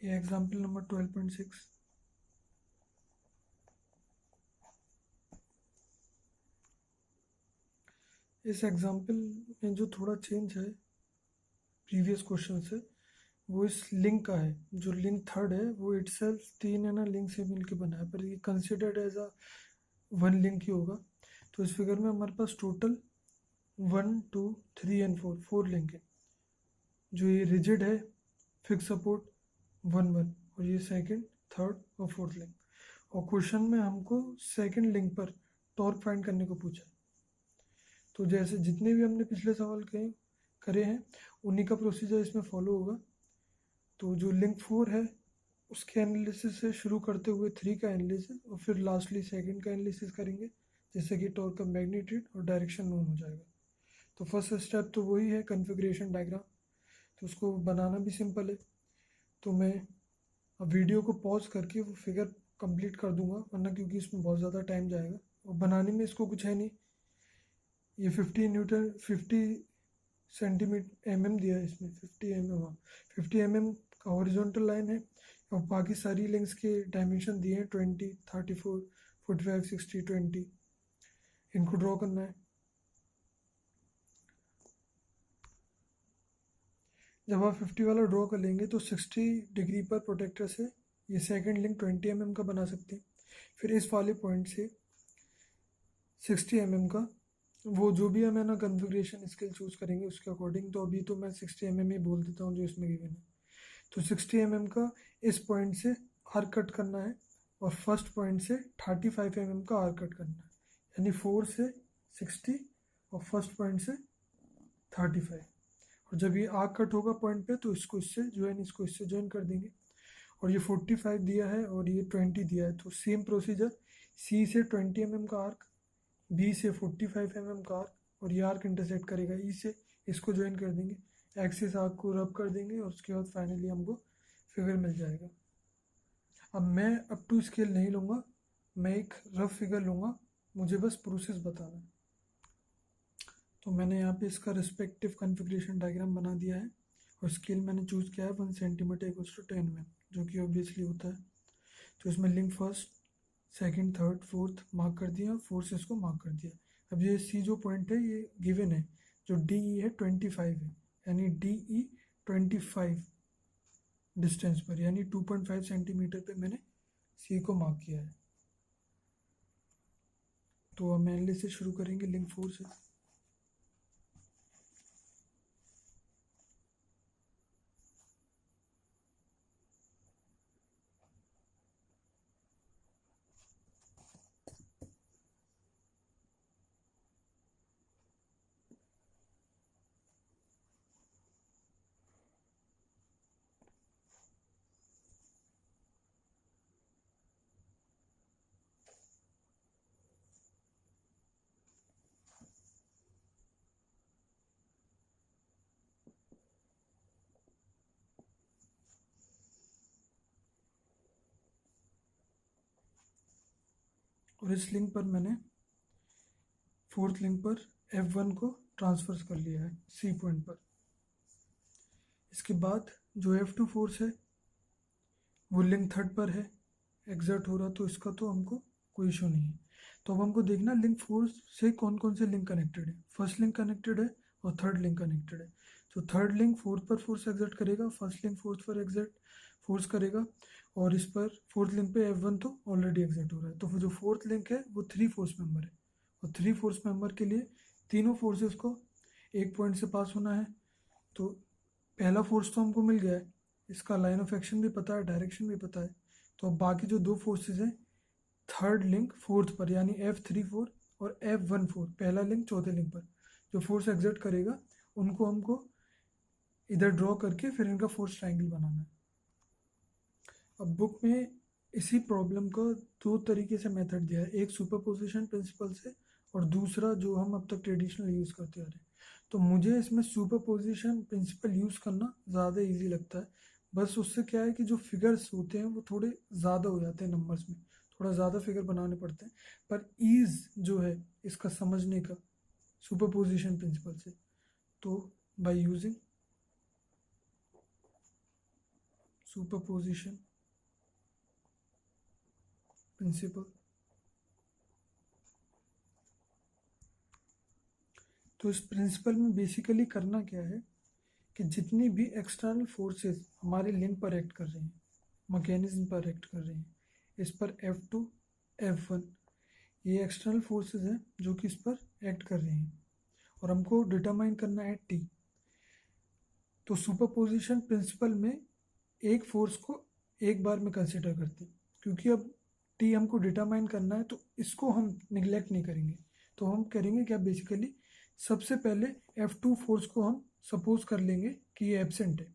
ये example number 12.6। इस example में जो थोड़ा चेंज है प्रीवियस क्वेश्चन से, वो इस लिंक का है। जो लिंक थर्ड है वो इटसेल्फ 3 है ना लिंक से मिलके बना है, पर ये considered as a one link ही होगा। तो इस फिगर में हमारे पास टोटल 1 2 3 एंड 4 लिंक है। जो ये रिजिड है, फिक्स सपोर्ट 1 1, और ये सेकंड थर्ड और फोर्थ लिंक। और क्वेश्चन में हमको सेकंड लिंक पर टॉर्क फाइंड करने को पूछा है। तो जैसे जितने भी हमने पिछले सवाल करे हैं उन्हीं का प्रोसीजर इसमें फॉलो होगा। तो जो लिंक 4 है उसके एनालिसिस से शुरू करते हुए 3 का एनालिसिस और फिर लास्टली सेकंड का एनालिसिस करेंगे, जिससे कि टॉर्क का मैग्नीट्यूड और डायरेक्शन नोन हो जाएगा। तो फर्स्ट स्टेप तो वही है, कॉन्फ़िगरेशन डायग्राम। तो उसको बनाना भी सिंपल है। तो मैं अब वीडियो को पॉज करके वो फिगर कंप्लीट कर दूंगा, वरना क्योंकि इसमें बहुत ज़्यादा टाइम जाएगा और बनाने में इसको कुछ है नहीं। ये 50 सेंटीमीटर दिया है इसमें, 50 हाँ 50 का हॉरिजॉन्टल लाइन है। और बाकी सारी लिंक्स के डायमेंशन दिए हैं 20 34 45 60 20। इनको ड्रॉ करना है। जब आप 50 वाला ड्रॉ कर लेंगे तो 60 डिग्री पर प्रोटेक्टर से ये सेकंड लिंक 20 का बना सकते हैं। फिर इस वाले पॉइंट से 60 का वो जो भी हम है ना कन्फिग्रेशन स्केल चूज़ करेंगे उसके अकॉर्डिंग। तो अभी तो मैं 60 ही बोल देता हूँ जो इसमें गिवन है। तो 60 का इस पॉइंट से आर्क कट करना है और फर्स्ट पॉइंट से 35 का आर्क कट करना है, यानी 4 से 60 और फर्स्ट पॉइंट से 35। और जब ये आर्क कट होगा पॉइंट पे तो इसको इससे ज्वाइन कर देंगे। और ये 45 दिया है और ये 20 दिया है, तो सेम प्रोसीजर, सी से 20 का आर्क, बी से 45 का आर्क, और ये आर्क इंटरसेक्ट करेगा ई से, इसको ज्वाइन कर देंगे, एक्सिस आर्क को रब कर देंगे और उसके बाद फाइनली हमको फिगर मिल जाएगा। अब मैं अप टू स्केल नहीं लूँगा, मैं एक रफ फिगर लूँगा, मुझे बस प्रोसेस बताना है। तो मैंने यहाँ पे इसका रिस्पेक्टिव कॉन्फ़िगरेशन डायग्राम बना दिया है और स्केल मैंने चूज़ किया है 1 सेंटीमीटर इक्वल्स टू 10 mm, जो कि ऑब्वियसली होता है। तो इसमें link first second third fourth mark कर दिया, फोर्थ इसको मार्क कर दिया। अब ये सी जो पॉइंट है ये गिवन है, जो डी ई है 25 है, यानी डी ई 25 डिस्टेंस पर, यानी 2.5 सेंटीमीटर पे मैंने सी को मार्क किया है। तो हम एनालिसिस शुरू करेंगे लिंक 4 से। और इस लिंक पर मैंने फोर्थ लिंक पर F1 को ट्रांसफर कर लिया है सी पॉइंट पर। इसके बाद जो F2 फोर्स है वो लिंक थर्ड पर है, एग्जर्ट हो रहा, तो इसका तो हमको कोई इशू नहीं है। तो अब हमको देखना लिंक फोर्स से कौन कौन से लिंक कनेक्टेड है। फर्स्ट लिंक कनेक्टेड है और थर्ड लिंक कनेक्टेड है। तो थर्ड लिंक फोर्थ पर फोर्स एग्जर्ट करेगा, फर्स्ट लिंक फोर्थ पर एग्जर्ट फोर्स करेगा, और इस पर फोर्थ लिंक पे F1 तो ऑलरेडी एग्जर्ट हो रहा है। तो फिर जो फोर्थ लिंक है वो 3 फोर्स मेंबर है, और 3 फोर्स मेंबर के लिए तीनों फोर्सेस को एक पॉइंट से पास होना है। तो पहला फोर्स तो हमको मिल गया है, इसका लाइन ऑफ एक्शन भी पता है, डायरेक्शन भी पता है। तो अब बाकी जो दो फोर्सेस हैं थर्ड लिंक फोर्थ पर, यानी F34 और F14, पहला लिंक चौथे लिंक पर जो फोर्स एग्जर्ट करेगा उनको हमको इधर ड्रॉ करके फिर इनका फोर्स ट्राइंगल बनाना है। अब बुक में इसी प्रॉब्लम का दो तरीके से मेथड दिया है, एक सुपरपोजिशन प्रिंसिपल से और दूसरा जो हम अब तक ट्रेडिशनल यूज़ करते आ रहे हैं। तो मुझे इसमें सुपरपोजिशन प्रिंसिपल यूज़ करना ज़्यादा इजी लगता है। बस उससे क्या है कि जो फिगर्स होते हैं वो थोड़े ज़्यादा हो जाते हैं नंबर्स में, थोड़ा ज़्यादा फिगर बनाने पड़ते हैं, पर ईज़ जो है इसका समझने का सुपरपोजिशन प्रिंसिपल से। तो बाय यूजिंग सुपरपोजिशन प्रिंसिपल। तो इस प्रिंसिपल में बेसिकली करना क्या है कि जितनी भी एक्सटर्नल फोर्सेस हमारे लिंक पर एक्ट कर रही हैं, मैकेनिज्म पर एक्ट कर रही हैं, इस पर F2 F1 ये एक्सटर्नल फोर्सेस हैं जो कि इस पर एक्ट कर रही हैं और हमको डिटरमाइन करना है T। तो सुपरपोजिशन प्रिंसिपल में एक फोर्स को एक बार में कंसिडर करते हैं, क्योंकि अब T हमको डिटरमाइन करना है तो इसको हम निगलेक्ट नहीं करेंगे। तो हम करेंगे क्या, बेसिकली सबसे पहले F2 फोर्स को हम सपोज कर लेंगे कि ये एब्सेंट है,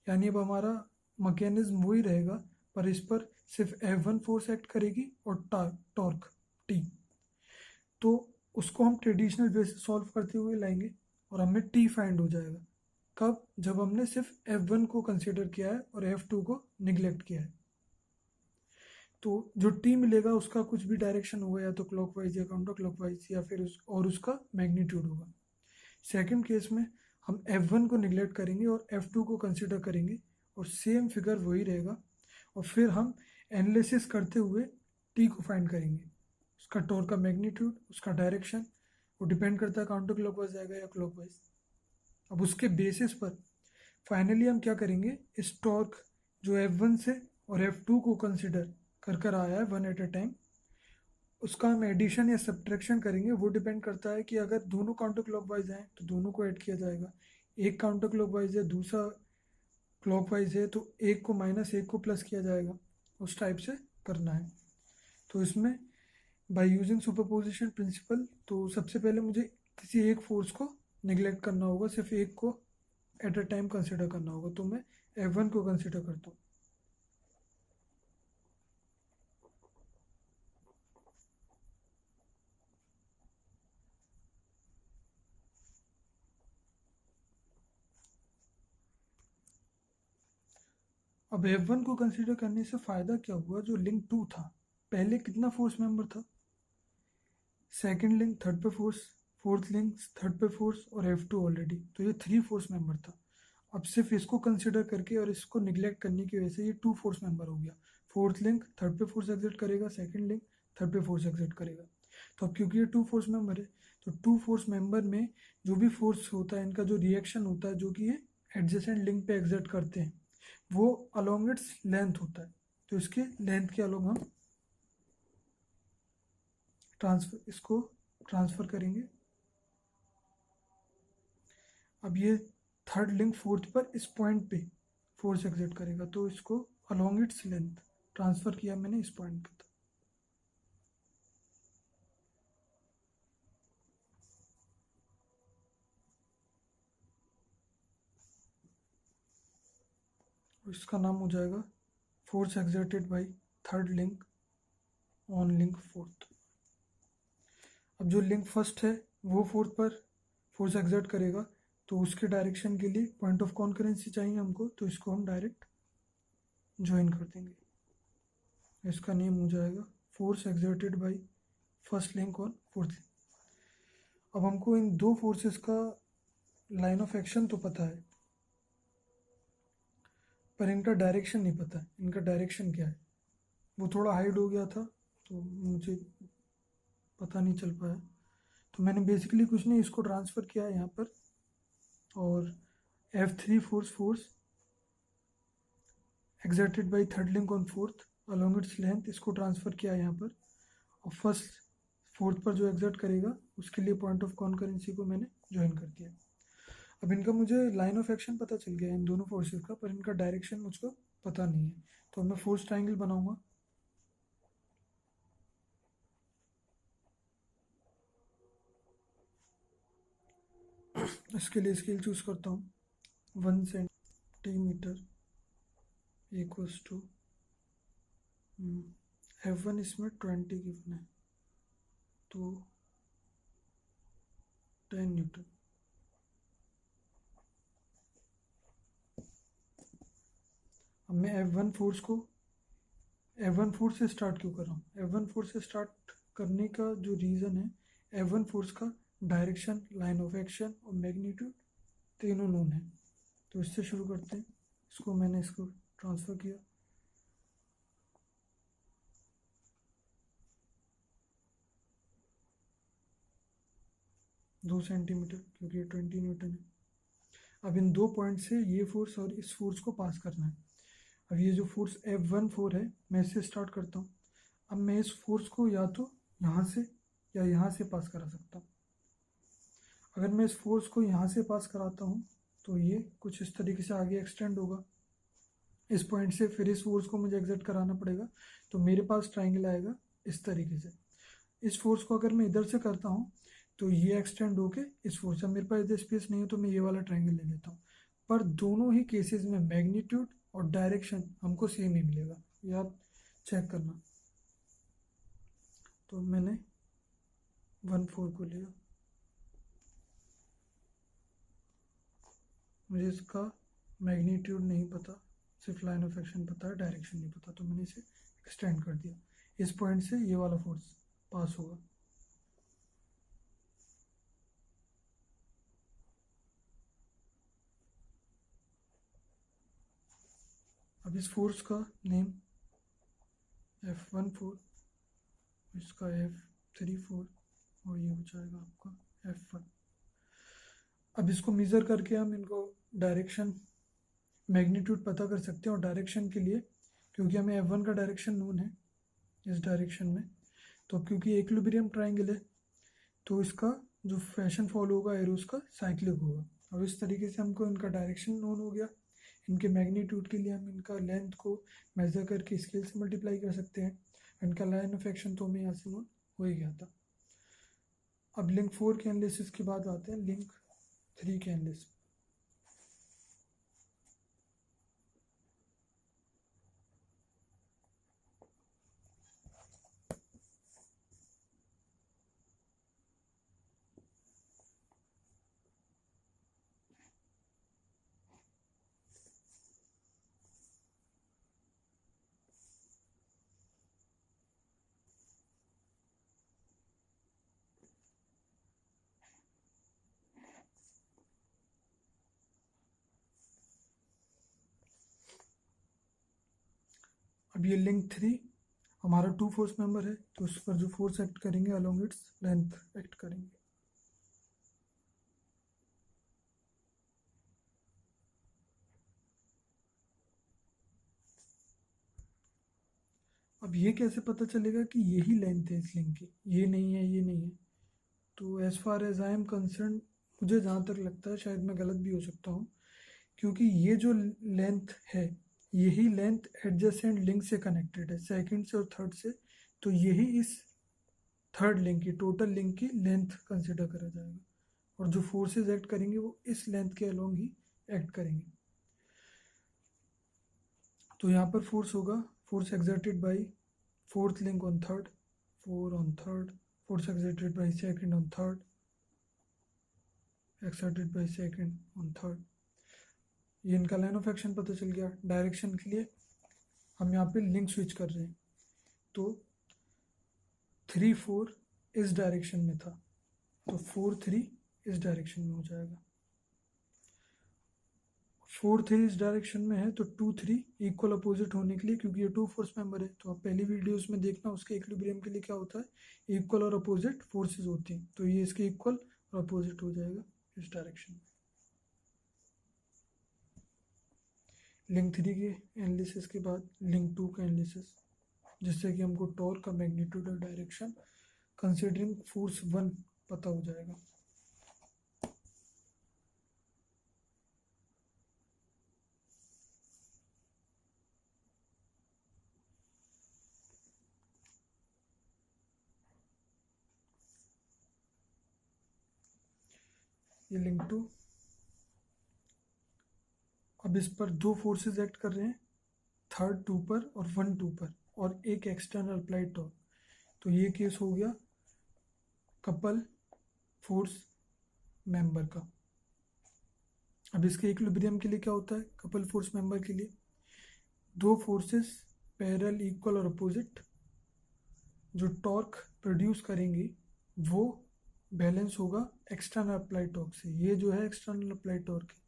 यानी अब हमारा मैकेनिज्म वही रहेगा पर इस पर सिर्फ F1 फोर्स एक्ट करेगी और टॉर्क T। तो उसको हम ट्रेडिशनल वे से सॉल्व करते हुए लाएंगे और हमें T फाइंड हो जाएगा। कब, जब हमने सिर्फ F1 को कंसिडर किया है और F2 को निगलेक्ट किया है। तो जो T मिलेगा उसका कुछ भी डायरेक्शन होगा, या तो क्लॉकवाइज या काउंटर क्लॉकवाइज, या फिर उसका मैग्नीट्यूड होगा। सेकंड केस में हम F1 को निगलेक्ट करेंगे और F2 को कंसिडर करेंगे और सेम फिगर वही रहेगा, और फिर हम एनालिसिस करते हुए T को फाइंड करेंगे। उसका टॉर्क का मैग्नीट्यूड, उसका डायरेक्शन, वो डिपेंड करता है काउंटर क्लॉकवाइज आएगा या क्लॉकवाइज। अब उसके बेसिस पर फाइनली हम क्या करेंगे, इस टॉर्क जो F1 से और F2 को कंसिडर कर आया है वन एट ए टाइम, उसका हम एडिशन या सब्ट्रैक्शन करेंगे। वो डिपेंड करता है कि अगर दोनों काउंटर क्लॉकवाइज हैं तो दोनों को ऐड किया जाएगा, एक काउंटर क्लॉकवाइज है दूसरा क्लॉकवाइज है तो एक को माइनस एक को प्लस किया जाएगा, उस टाइप से करना है। तो इसमें बाय यूजिंग सुपरपोजिशन प्रिंसिपल, तो सबसे पहले मुझे किसी एक फोर्स को निगलेक्ट करना होगा, सिर्फ एक को एट अ टाइम कंसिडर करना होगा। तो मैं F1 को कंसिडर करता हूँ। अब F1 को कंसिडर करने से फ़ायदा क्या हुआ, जो लिंक 2 था, पहले कितना फोर्स मेंबर था, सेकंड लिंक थर्ड पे फोर्स, फोर्थ लिंक थर्ड पे फोर्स और F2 ऑलरेडी, तो ये 3 फोर्स मेंबर था। अब सिर्फ इसको कंसिडर करके और इसको निगलेक्ट करने की वजह से ये 2 फोर्स मेंबर हो गया। फोर्थ लिंक थर्ड पे फोर्स एग्जर्ट करेगा, सेकंड लिंक थर्ड पे फोर्स एग्जर्ट करेगा। तो अब क्योंकि ये 2 फोर्स मेंबर है, तो 2 फोर्स मेंबर में जो भी फोर्स होता है, इनका जो रिएक्शन होता है, जो कि ये एडजेसेंट लिंक पे एग्जर्ट करते हैं, वो अलोंग इट्स लेंथ होता है। तो इसके लेंथ के अलोंग हम इसको ट्रांसफर करेंगे। अब ये थर्ड लिंक फोर्थ पर इस पॉइंट पे फोर्स एग्जर्ट करेगा, तो इसको अलोंग इट्स लेंथ ट्रांसफर किया मैंने इस पॉइंट पे। इसका नाम हो जाएगा force exerted by third link on link fourth. अब जो लिंक फर्स्ट है वो फोर्थ पर फोर्स एग्जर्ट करेगा, तो उसके डायरेक्शन के लिए पॉइंट ऑफ कॉन्करेंसी चाहिए हमको, तो इसको हम डायरेक्ट ज्वाइन कर देंगे। इसका नेम हो जाएगा force exerted by first link on fourth link. अब हमको इन दो फोर्सेस का लाइन ऑफ एक्शन तो पता है, पर इनका डायरेक्शन नहीं पता है। इनका डायरेक्शन क्या है, वो थोड़ा हाइड हो गया था तो मुझे पता नहीं चल पाया। तो मैंने बेसिकली कुछ नहीं, इसको ट्रांसफ़र किया है यहाँ पर, और F3 force exerted by third link on fourth along its length, इसको ट्रांसफ़र किया है यहाँ पर, और फर्स्ट फोर्थ पर जो एग्जर्ट करेगा उसके लिए पॉइंट ऑफ कॉन्करेंसी को मैंने ज्वाइन कर दिया। अब इनका मुझे लाइन ऑफ एक्शन पता चल गया इन दोनों फोर्सेस का, पर इनका डायरेक्शन मुझको पता नहीं है। तो मैं फोर्स ट्राइंगल बनाऊंगा। इसके लिए स्केल चूज करता हूँ, 1 सेंटीमीटर इक्वल्स टू F1 इसमें 20 गिवन है, तो 10 न्यूटन। अब मैं F1 फोर्स से स्टार्ट क्यों कर रहा हूँ, F1 फोर्स से स्टार्ट करने का जो रीज़न है, F1 फोर्स का डायरेक्शन, लाइन ऑफ एक्शन और मैग्नीट्यूड तीनों नोन है। तो इससे शुरू करते हैं। इसको ट्रांसफ़र किया, दो सेंटीमीटर, क्योंकि ये 20 न्यूटन है। अब इन दो पॉइंट से ये फोर्स और इस फोर्स को पास करना है। अब ये जो फोर्स F14 है, मैं इससे स्टार्ट करता हूँ। अब मैं इस फोर्स को या तो यहाँ से या यहाँ से पास करा सकता हूँ। अगर मैं इस फोर्स को यहाँ से पास कराता हूँ तो ये कुछ इस तरीके से आगे एक्सटेंड होगा इस पॉइंट से, फिर इस फोर्स को मुझे एग्जर्ट कराना पड़ेगा, तो मेरे पास ट्राइंगल आएगा इस तरीके से। इस फोर्स को अगर मैं इधर से करता हूँ तो ये एक्सटेंड होके इस फोर्स से, मेरे पास इधर स्पेस नहीं है तो मैं ये वाला ट्राइंगल ले लेता हूँ। पर दोनों ही केसेस में मैग्नीट्यूड और डायरेक्शन हमको सेम ही मिलेगा, ये आप चेक करना। तो मैंने 1/4 को लिया, मुझे इसका मैग्नीट्यूड नहीं पता, सिर्फ लाइन ऑफ एक्शन पता है, डायरेक्शन नहीं पता, तो मैंने इसे एक्सटेंड कर दिया। इस पॉइंट से ये वाला फोर्स पास होगा। अब इस फोर्स का नेम F14, इसका F34 और ये हो जाएगा आपका F1। अब इसको मेज़र करके हम इनको डायरेक्शन मैग्नीट्यूड पता कर सकते हैं। और डायरेक्शन के लिए, क्योंकि हमें F1 का डायरेक्शन नोन है इस डायरेक्शन में, तो क्योंकि इक्विलिब्रियम ट्राइंगल है तो इसका जो फैशन फॉलो होगा एरोस का साइक्लिक होगा। और इस तरीके से हमको इनका डायरेक्शन नोन हो गया। इनके मैग्नीट्यूड के लिए हम इनका लेंथ को मेज़र करके स्केल से मल्टीप्लाई कर सकते हैं। इनका लाइन ऑफ एक्शन तो हमें यहाँ से नोन हो ही गया था। अब लिंक 4 के एनालिसिस के बाद आते हैं लिंक 3 के एनालिसिस। अब ये लिंक 3 हमारा 2 फोर्स मेंबर है, तो उस पर जो फोर्स एक्ट करेंगे अलोंग इट्स लेंथ एक्ट करेंगे। अब ये कैसे पता चलेगा कि यही लेंथ है इस लिंक की, ये नहीं है, ये नहीं है? तो as far as I am concerned, मुझे जहाँ तक लगता है, शायद मैं गलत भी हो सकता हूँ, क्योंकि ये जो लेंथ है यही लेंथ एडजेसेंट लिंक से कनेक्टेड है, सेकंड से और थर्ड से, तो यही इस थर्ड लिंक की, टोटल लिंक की लेंथ कंसिडर करा जाएगा। और जो फोर्सेस एक्ट करेंगे वो इस लेंथ के अलोंग ही एक्ट करेंगे। तो यहाँ पर फोर्स होगा, force exerted by fourth link on third, 4 on third, force exerted by second on third, exerted by second on third। ये इनका लाइन ऑफ एक्शन पता चल गया। डायरेक्शन के लिए हम यहाँ पे लिंक स्विच कर रहे हैं, तो 3-4 इस डायरेक्शन में था, तो 4-3 इस डायरेक्शन में हो जाएगा। 4-3 इस डायरेक्शन में है तो 2-3 इक्वल अपोजिट होने के लिए, क्योंकि ये 2 फोर्स मेंबर है, तो आप पहली वीडियोस में देखना उसके इक्विलिब्रियम के लिए क्या होता है, इक्वल और अपोजिट फोर्सेस होती हैं, तो ये इसके इक्वल और अपोजिट हो जाएगा इस डायरेक्शन में। लिंक 3 के एनालिसिस के बाद लिंक 2 का एनालिसिस, जिससे कि हमको टॉर्क का मैग्नीट्यूड और डायरेक्शन कंसिडरिंग फोर्स 1 पता हो जाएगा। ये लिंक 2, अब इस पर दो फोर्सेस एक्ट कर रहे हैं, थर्ड 2 पर और 1 2 पर, और एक एक्सटर्नल अप्लाइड टॉर्क। तो ये केस हो गया कपल फोर्स मेंबर का। अब इसके इक्विलिब्रियम के लिए क्या होता है, कपल फोर्स मेंबर के लिए दो फोर्सेस पैरेलल, इक्वल और अपोजिट जो टॉर्क प्रोड्यूस करेंगी वो बैलेंस होगा एक्सटर्नल अप्लाइड टॉर्क से। ये जो है एक्सटर्नल अप्लाइड टॉर्क है,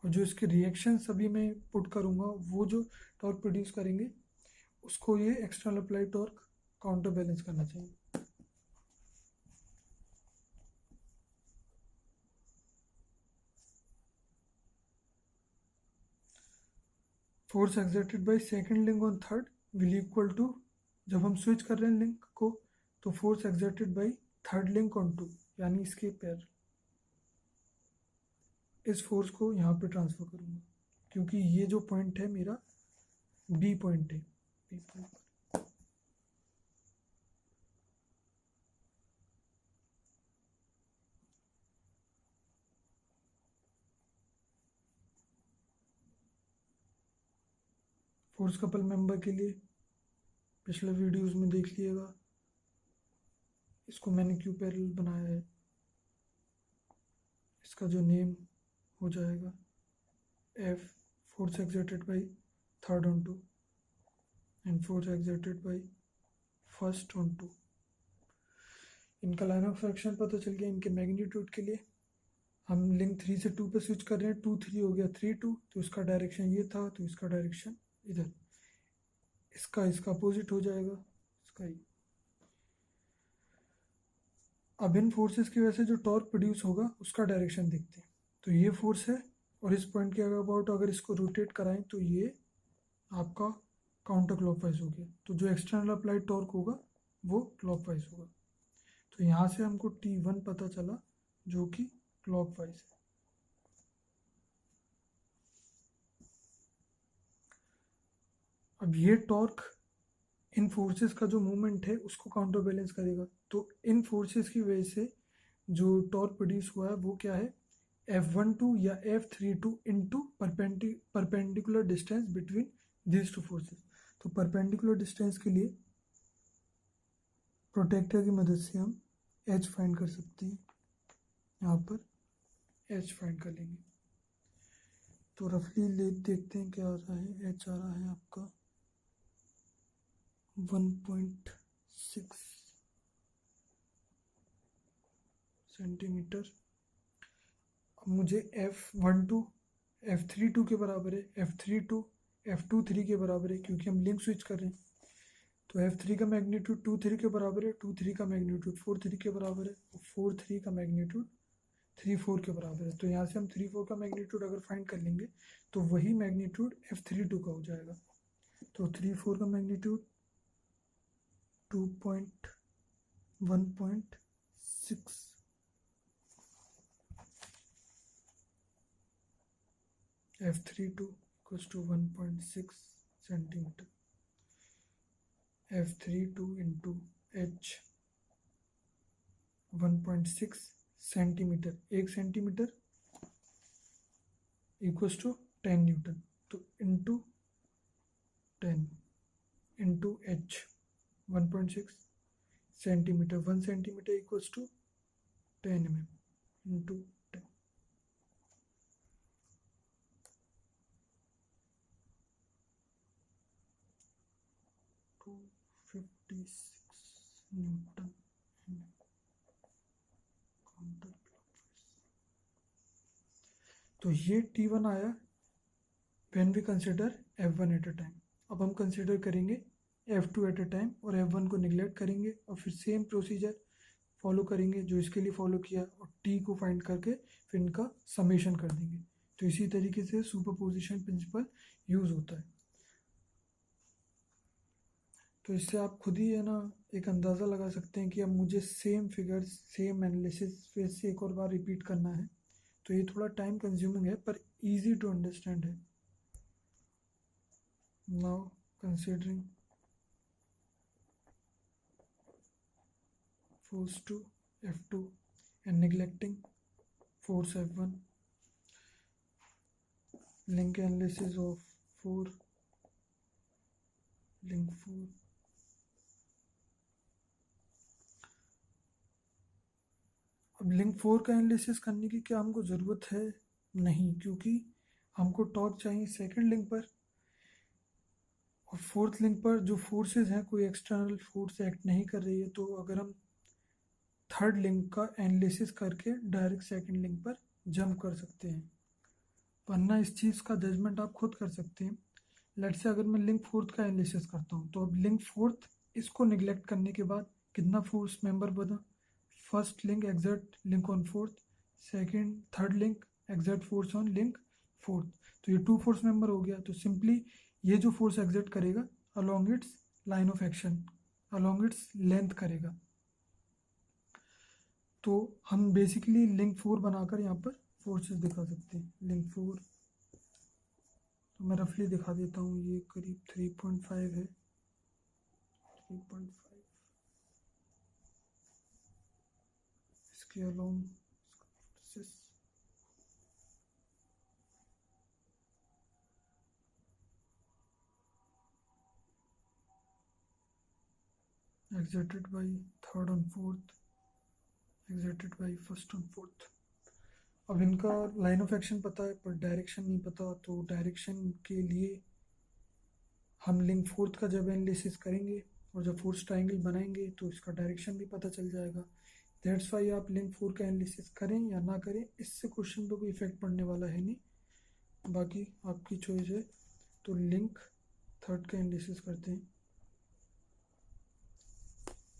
और जो इसके रिएक्शन सभी मैं पुट करूँगा वो जो टॉर्क प्रोड्यूस करेंगे उसको ये external apply torque counter balance करना चाहिए। Force exerted by second link on third will equal to, जब हम स्विच कर रहे हैं लिंक को तो force exerted by third link on two, यानी इसके पैर, इस फोर्स को यहाँ पे ट्रांसफर करूँगा क्योंकि ये जो पॉइंट है मेरा बी पॉइंट है, B point. Force couple member के लिए पिछले वीडियोस में देख लिएगा, इसको मैंने क्यू पैरेलल बनाया है। इसका जो नेम हो जाएगा F, force exerted by third on two and force exerted by first on two. इनका लाइन ऑफ फ्रैक्शन पता चल गया। इनके मैग्नीट्यूड के लिए हम लिंक 3 से 2 पे स्विच कर रहे हैं, 2 3 हो गया 3 2, तो इसका डायरेक्शन ये था तो इसका डायरेक्शन इधर, इसका अपोजिट हो जाएगा, इसका ही। अब इन फोर्सेस की वजह से जो टॉर्क प्रोड्यूस होगा उसका डायरेक्शन देखते हैं। तो ये फोर्स है और इस पॉइंट के अबाउट अगर इसको रोटेट कराएं तो ये आपका काउंटर क्लॉकवाइज हो गया, तो जो एक्सटर्नल अप्लाइड टॉर्क होगा वो क्लॉकवाइज होगा। तो यहाँ से हमको T1 पता चला जो कि क्लॉकवाइज है। अब ये टॉर्क इन फोर्सेस का जो मूवमेंट है उसको काउंटर बैलेंस करेगा। तो इन फोर्सेस की वजह से जो टॉर्क प्रोड्यूस हुआ है वो क्या है, F12 या F32 into perpendicular distance between this two forces. तो परपेंडिकुलर डिस्टेंस के लिए प्रोटेक्टर की मदद से हम H फाइंड कर सकते हैं। यहाँ पर H फाइंड कर लेंगे तो रफली देखते हैं क्या आ रहा है। H आ रहा है आपका 1.6 सेंटीमीटर। अब मुझे F12 F32 के बराबर है, F32 F23 के बराबर है क्योंकि हम लिंक स्विच कर रहे हैं। तो F3 का मैग्नीट्यूड 23 के बराबर है, 23 का मैग्नीट्यूड 43 के बराबर है, 43 का मैग्नीट्यूड 34 के बराबर है। तो यहाँ से हम 34 का मैग्नीट्यूड अगर फाइंड कर लेंगे तो वही मैग्नीट्यूड F32 का हो जाएगा। तो 34 का magnitude 1.6 F32 equals to 1.6 centimetre, F32 into H 1.6 centimetre, 1 centimetre equals to 10 न्यूटन। तो into 10 into H 1.6 centimetre, 1 centimetre equals to 10 mm into 10। तो 56 न्यूटन। तो ये T1 आया when we consider F1 at a time. अब हम कंसिडर करेंगे F2 eight a time और F1 को निगलेक्ट करेंगे और फिर सेम प्रोसीजर फॉलो करेंगे जो इसके लिए फॉलो किया और T को फाइंड करके फिर इनका समेशन कर देंगे। तो इसी तरीके से सुपरपोजिशन प्रिंसिपल यूज होता है। तो इससे आप खुद ही है ना एक अंदाज़ा लगा सकते हैं कि अब मुझे सेम फिगर्स सेम एनालिसिस फिर से एक और बार रिपीट करना है। तो ये थोड़ा टाइम कंज्यूमिंग है पर इजी टू अंडरस्टैंड है। Now considering force to F2 and neglecting force F1, link analysis of 4, link 4। अब लिंक 4 का एनालिसिस करने की क्या हमको ज़रूरत है, नहीं, क्योंकि हमको टॉर्क चाहिए सेकंड लिंक पर और फोर्थ लिंक पर जो फोर्सेस हैं कोई एक्सटर्नल फोर्स एक्ट नहीं कर रही है। तो अगर हम थर्ड लिंक का एनालिसिस करके डायरेक्ट सेकंड लिंक पर जंप कर सकते हैं। वरना इस चीज़ का जजमेंट आप खुद कर सकते हैं। लेट से अगर मैं लिंक फोर्थ का एनालिसिस करता हूँ, तो अब लिंक फोर्थ इसको निगलेक्ट करने के बाद कितना फोर्स मेंबर बना? First link exert link on fourth, second third link exert force on link fourth. तो ये 2 फोर्स मेंबर हो गया। तो सिंपली ये जो फोर्स एग्जर्ट करेगा along its line of action, along its length करेगा। तो हम बेसिकली लिंक 4 बनाकर यहाँ पर फोर्सेस दिखा सकते हैं। लिंक 4 तो मैं रफली दिखा देता हूँ, ये करीब 3.5 है, 3.5 इसके along forces exerted by third on fourth, exerted by first on fourth। अब इनका लाइन ऑफ एक्शन पता है पर डायरेक्शन नहीं पता, तो डायरेक्शन के लिए हम लिंक फोर्थ का जब एनालिसिस करेंगे और जब फोर्स ट्राइंगल बनाएंगे तो इसका डायरेक्शन भी पता चल जाएगा। दैट्स वाई आप लिंक 4 का एनालिसिस करें या ना करें, इससे क्वेश्चन पे कोई इफेक्ट पड़ने वाला है नहीं, बाकी आपकी चॉइस है। तो लिंक थर्ड का एनालिसिस करते हैं।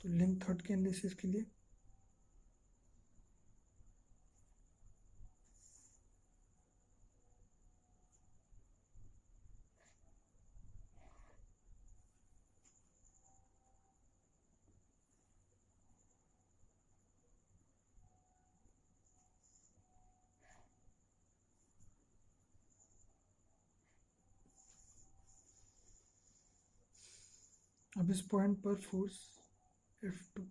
तो लिंक थर्ड के एनालिसिस के लिए अब इस पॉइंट पर फोर्स F2,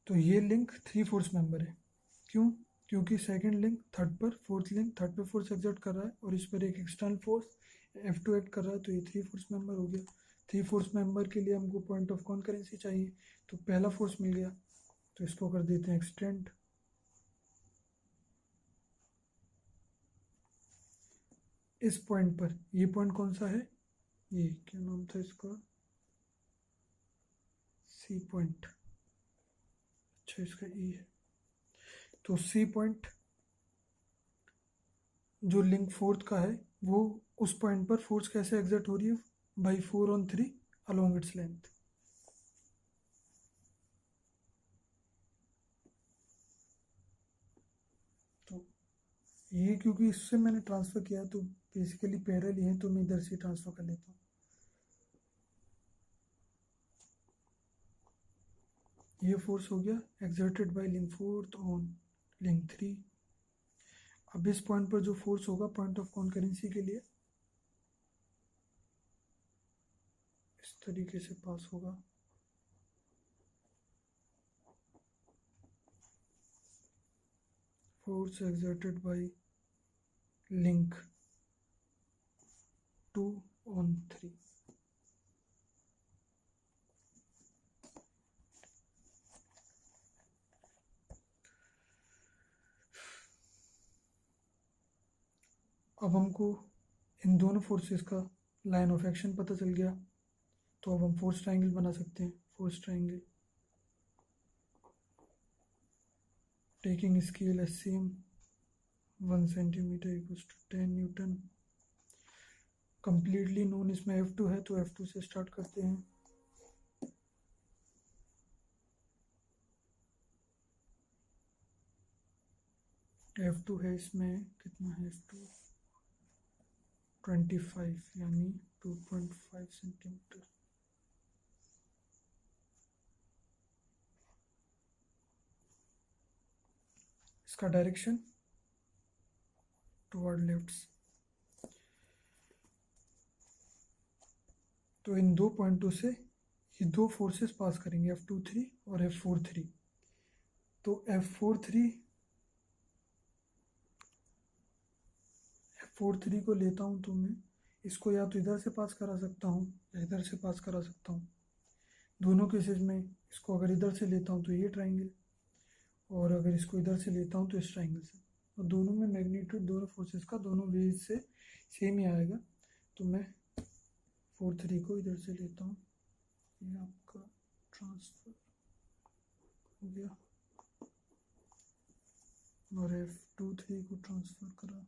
तो ये लिंक 3 फोर्स मेंबर है। क्यों? क्योंकि सेकंड लिंक थर्ड पर, फोर्थ लिंक थर्ड पे फोर्स एक्सर्ट कर रहा है और इस पर एक एक्सटर्नल फोर्स F2 एक्ट कर रहा है, तो ये 3 फोर्स मेंबर हो गया। 3 फोर्स मेंबर के लिए हमको पॉइंट ऑफ कॉन्करेंसी चाहिए, तो पहला फोर्स मिल गया, तो इसको कर देते हैं एक्सटेंड। इस पॉइंट पर, ये पॉइंट कौन सा है? ये क्या नाम था इसका? C point. अच्छा, इसका ई है। तो सी पॉइंट जो लिंक फोर्थ का है, वो उस पॉइंट पर फोर्स कैसे एग्जर्ट हो रही है? By 4/3 along its length. तो ये क्योंकि इससे मैंने ट्रांसफ़र किया तो बेसिकली पैरेलल ही है, तो मैं इधर से ट्रांसफ़र कर लेता हूँ। ये फोर्स हो गया exerted by link fourth on link 3। अब इस पॉइंट पर जो फोर्स होगा पॉइंट ऑफ कॉन्करेंसी के लिए इस तरीके से पास होगा। Force exerted bye link 2 on 3। अब हमको इन दोनों फोर्सेस का लाइन ऑफ एक्शन पता चल गया, तो अब हम फोर्स ट्राइंगल बना सकते हैं। Force triangle taking scale SCM 1 centimetre equals to 10 newton. Completely known इसमें F2 है, तो F2 से स्टार्ट करते हैं। F2 है इसमें, कितना है F2? 25 यानी 2.5 सेंटीमीटर। इसका डायरेक्शन टुवर्ड लेफ्ट। तो इन दो पॉइंटों से ये दो फोर्सेस पास करेंगे, F23 और F43। तो F43 को लेता हूँ तो मैं इसको या तो इधर से पास करा सकता हूँ या इधर से पास करा सकता हूँ। दोनों केसेस में इसको अगर इधर से लेता हूँ तो ये ट्राइंगल, और अगर इसको इधर से लेता हूँ तो इस ट्राइंगल से। और दोनों में मैग्नीट्यूड दोनों फोर्सेस का दोनों वेज से सेम ही आएगा। तो मैं 4-3 को इधर से लेता हूँ, ये आपका ट्रांसफर हो गया और F23 को ट्रांसफ़र करा।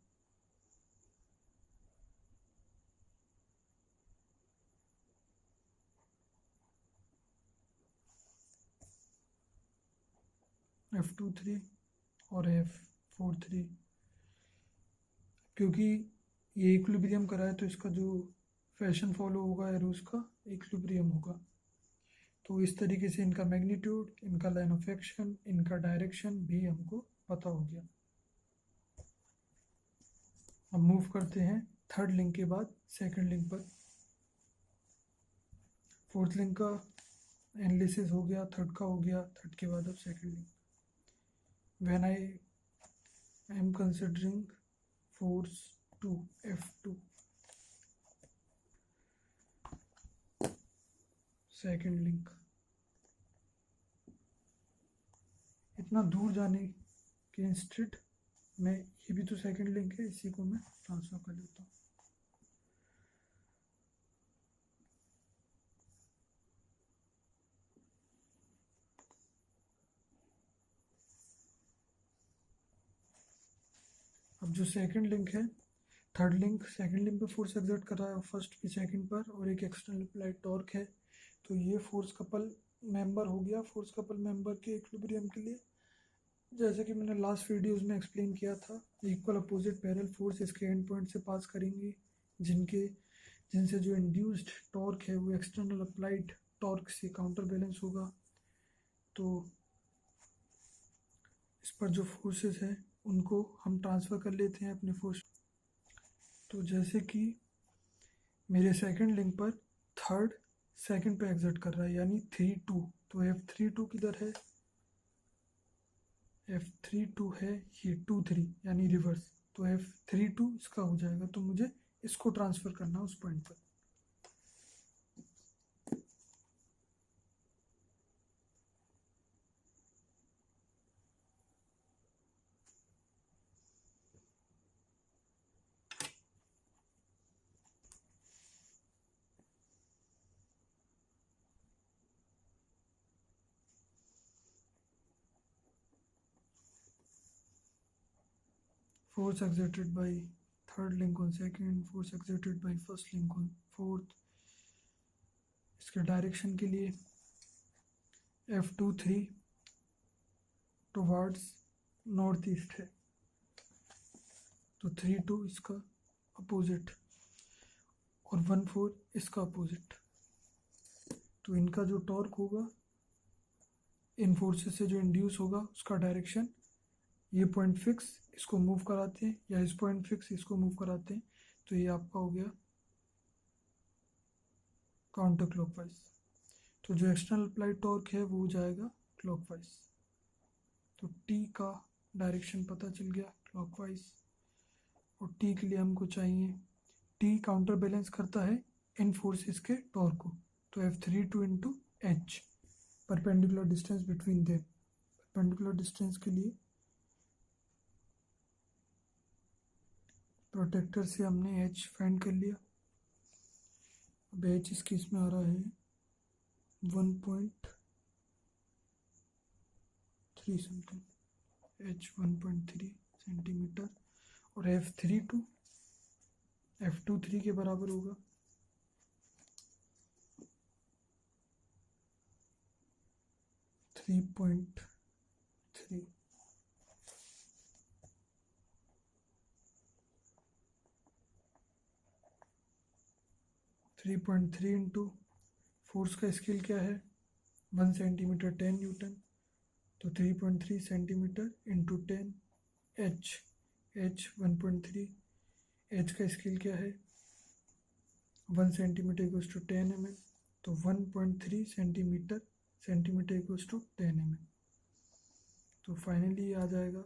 F23 और F43, क्योंकि ये इक्विलिब्रियम करा है तो इसका जो फैशन फॉलो होगा एरोस का इक्विलिब्रियम होगा। तो इस तरीके से इनका मैग्नीट्यूड, इनका लाइन ऑफ एक्शन, इनका डायरेक्शन भी हमको पता हो गया। अब मूव करते हैं थर्ड लिंक के बाद सेकंड लिंक पर। फोर्थ लिंक का एनालिसिस हो गया, थर्ड का हो गया, थर्ड के बाद अब second link. When I am considering force to F2, second link, इतना दूर जाने के इंस्टेड मैं, ये भी तो सेकंड लिंक है, इसी को मैं ट्रांसफर कर लेता हूँ। अब जो सेकंड लिंक है, थर्ड लिंक सेकंड लिंक पे फोर्स एक्सर्ट कर रहा है और फर्स्ट पे सेकंड पर, और एक एक्सटर्नल अप्लाइड टॉर्क है। तो ये फोर्स कपल मेंबर हो गया। फोर्स कपल मेंबर के इक्विलिब्रियम के लिए, जैसे कि मैंने लास्ट वीडियोस में एक्सप्लेन किया था, इक्वल अपोजिट पैरेलल फोर्स इसके एंड पॉइंट से पास करेंगे, जिनसे जो इंड्यूस्ड टॉर्क है वो एक्सटर्नल अप्लाइड टॉर्क से काउंटर बैलेंस होगा। तो इस पर जो फोर्सेस हैं उनको हम ट्रांसफ़र कर लेते हैं अपने फोर्स। तो जैसे कि मेरे सेकंड लिंक पर थर्ड सेकंड पे एग्जर्ट कर रहा है, यानी 3-2, तो F32 किधर है? F32 है ये 2-3, यानी रिवर्स। तो F32 इसका हो जाएगा, तो मुझे इसको ट्रांसफ़र करना उस पॉइंट पर। Force exerted by third link on second, force exerted by first link on fourth। इसके डायरेक्शन के लिए F23 टुवार्ड्स नॉर्थ ईस्ट है, तो 3-2 इसका अपोजिट और 1-4 इसका अपोजिट। तो इनका जो टॉर्क होगा इन फोर्सेस से जो इंड्यूस होगा उसका डायरेक्शन, ये पॉइंट फिक्स इसको मूव कराते हैं या इस पॉइंट फिक्स इसको मूव कराते हैं, तो ये आपका हो गया काउंटर क्लॉकवाइज। तो जो एक्सटर्नल अप्लाइड टॉर्क है वो हो जाएगा क्लॉकवाइज। तो टी का डायरेक्शन पता चल गया क्लॉकवाइज, और टी के लिए हमको चाहिए, टी काउंटर बैलेंस करता है इन फोर्सेस के टॉर्क को। तो F32 into H, perpendicular distance between them. Perpendicular distance के लिए प्रोटेक्टर से हमने H फाइंड कर लिया। अब H इस केस में आ रहा है 1.3 समथिंग, H 1.3 सेंटीमीटर, और F23 के बराबर होगा 3.3। Three point three into force का स्केल क्या है 1 सेंटीमीटर 10 न्यूटन, तो 3.3 सेंटीमीटर इंटू 10 H 1.3, H का स्केल क्या है 1 सेंटीमीटर इक्वल्स टू 10 mm, तो 1.3 सेंटीमीटर इक्वल्स टू 10 mm। तो फाइनली आ जाएगा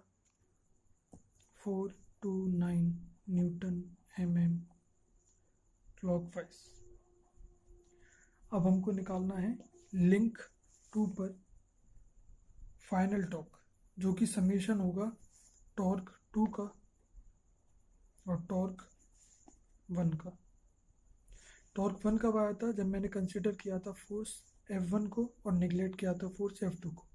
429 न्यूटन mm क्लॉकवाइज। अब हमको निकालना है लिंक 2 पर फाइनल टॉर्क, जो कि समेशन होगा टॉर्क 2 का और टॉर्क 1 का। टॉर्क 1 कब आया था? जब मैंने कंसिडर किया था फोर्स F1 को और निगलेक्ट किया था फोर्स F2 को।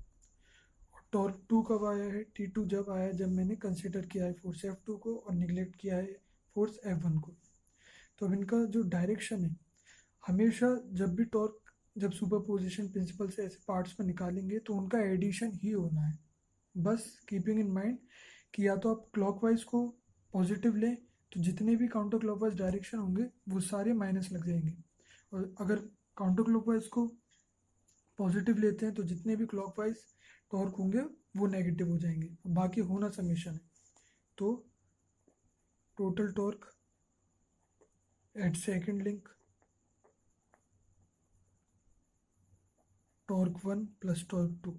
टॉर्क 2 कब आया है, T2 जब आया है जब मैंने कंसिडर किया है फोर्स F2 को और निगलेक्ट किया है फोर्स F1 को। तो अब इनका जो डायरेक्शन है, हमेशा जब सुपरपोजिशन प्रिंसिपल से ऐसे पार्ट्स में निकालेंगे तो उनका एडिशन ही होना है। बस कीपिंग इन माइंड कि या तो आप क्लॉकवाइज को पॉजिटिव लें तो जितने भी काउंटर क्लॉकवाइज डायरेक्शन होंगे वो सारे माइनस लग जाएंगे, और अगर काउंटर क्लॉकवाइज को पॉजिटिव लेते हैं तो जितने भी क्लॉकवाइज टॉर्क होंगे वो नेगेटिव हो जाएंगे, बाकी होना समेशन है। तो total torque eight second link torque 1 plus torque 2।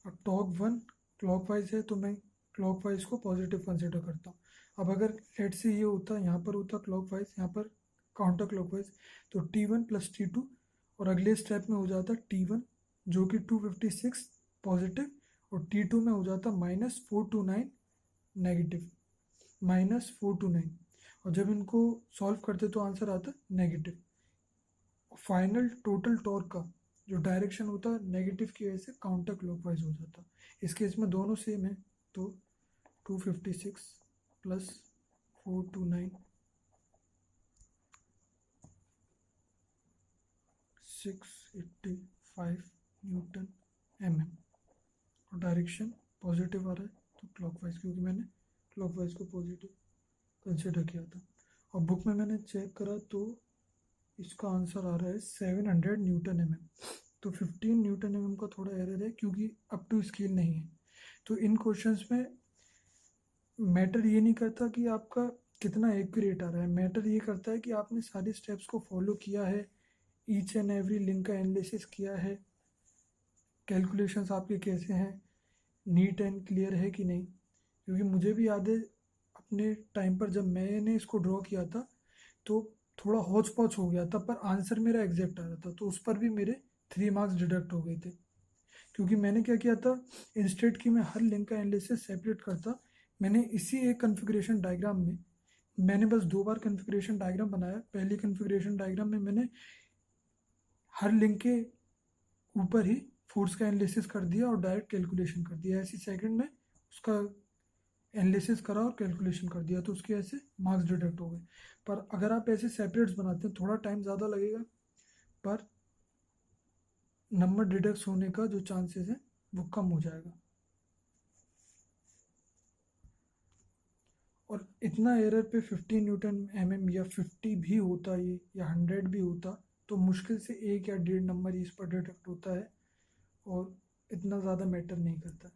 अब टॉर्क 1 क्लॉकवाइज है तो मैं क्लॉकवाइज को पॉजिटिव कंसिडर करता हूँ। अब अगर लेट से ये होता, यहाँ पर होता क्लॉकवाइज, यहाँ पर काउंटर क्लॉकवाइज, तो T1 प्लस T2 और अगले स्टेप में हो जाता T1 जो कि 256 पॉजिटिव और T2 में हो जाता -429 नेगेटिव, -429, और जब इनको सॉल्व करते तो आंसर आता नेगेटिव। फाइनल टोटल टॉर्क का जो डायरेक्शन होता नेगेटिव की वजह से काउंटर क्लॉकवाइज हो जाता। इस केस में दोनों सेम है तो 256 प्लस 429 685 न्यूटन mm, और डायरेक्शन पॉजिटिव आ रहा है तो क्लॉकवाइज, क्योंकि मैंने क्लॉकवाइज को पॉजिटिव कंसिडर किया था। और बुक में मैंने चेक करा तो इसका आंसर आ रहा है 700 न्यूटन mm। तो 15 न्यूटन mm का थोड़ा एरर है क्योंकि अप टू स्केल नहीं है। तो इन क्वेश्चंस में मैटर ये नहीं करता कि आपका कितना एक्यूरेट आ रहा है, मैटर ये करता है कि आपने सारे स्टेप्स को फॉलो किया है, ईच एंड एवरी लिंक का एनालिसिस किया है, कैलकुलेशंस आपके कैसे हैं, नीट एंड क्लियर है कि नहीं। क्योंकि मुझे भी याद है अपने टाइम पर जब मैंने इसको ड्रॉ किया था तो थोड़ा हौच पौच हो गया था, पर आंसर मेरा एग्जैक्ट आ रहा था, तो उस पर भी मेरे 3 मार्क्स डिडक्ट हो गए थे। क्योंकि मैंने क्या किया था, इंस्टेड कि मैं हर लिंक का एनालिसिस सेपरेट करता, मैंने इसी एक कन्फिग्रेशन डायग्राम में मैंने बस 2 बार कन्फिग्रेशन डायग्राम बनाया। पहली कन्फिग्रेशन डायग्राम में मैंने हर लिंक के ऊपर ही फोर्स का एनालिसिस कर दिया और डायरेक्ट कैलकुलेशन कर दिया। ऐसे सेकंड में उसका एनालिसिस करा और कैलकुलेशन कर दिया, तो उसके ऐसे मार्क्स डिडक्ट हो गए। पर अगर आप ऐसे सेपरेट्स बनाते हैं थोड़ा टाइम ज़्यादा लगेगा, पर नंबर डिडक्ट होने का जो चांसेस है वो कम हो जाएगा। और इतना एरर पे 15 न्यूटन mm या 50 भी होता ये या 100 भी होता तो मुश्किल से 1 या 1.5 नंबर इस पर डिडक्ट होता है और इतना ज़्यादा मैटर नहीं करता।